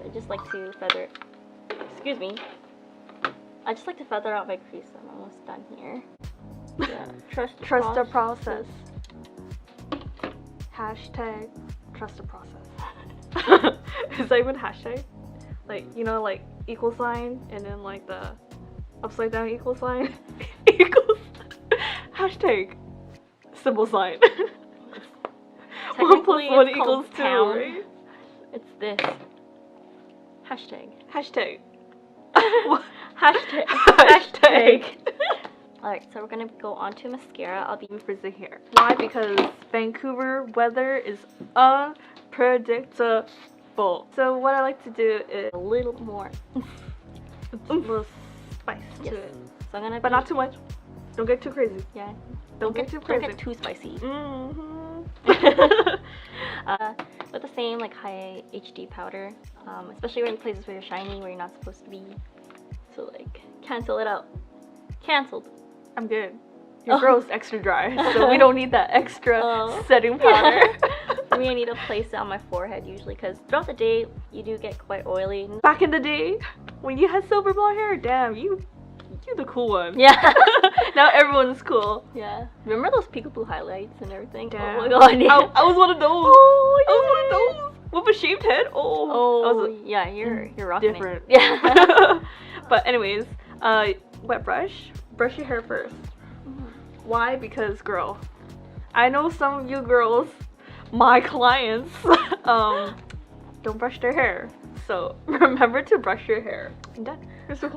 I just like to feather. Excuse me. I just like to feather out my crease. I'm almost done here. Yeah. Trust the process. Hashtag trust the process. Is that even hashtag? Like, you know, like equal sign and then like the upside down equal sign. Equals. Hashtag symbol sign. 1 plus 1 equals 2, right? It's this. Hashtag. Hashtag. Hashtag. Hashtag. Alright, so we're gonna go on to mascara. I'll be freezing hair. Why? Because Vancouver weather is unpredictable. So what I like to do is a little more. a little spice Yes. to it. So I'm gonna But not too much. Don't get too crazy. Yeah. Don't get too crazy. Don't get too spicy. Mm-hmm. With the same like high HD powder, especially in places where you're shiny, where you're not supposed to be. So like, cancel it out. Cancelled. I'm good. Your girl's extra dry, so we don't need that extra setting powder. For me, I need to place it on my forehead usually, because throughout the day you do get quite oily. Back in the day, when you had silver blonde hair, damn, you the cool one. Yeah. Now everyone's cool. Yeah. Remember those peekaboo highlights and everything? Damn. Oh my god. Yeah. I was one of those. Oh, I was one of those with a shaved head. Oh, yeah. You're rocking different. It. Yeah. But anyways, wet brush. Brush your hair first. Why? Because girl, I know some of you girls, my clients, don't brush their hair. So remember to brush your hair. I'm done.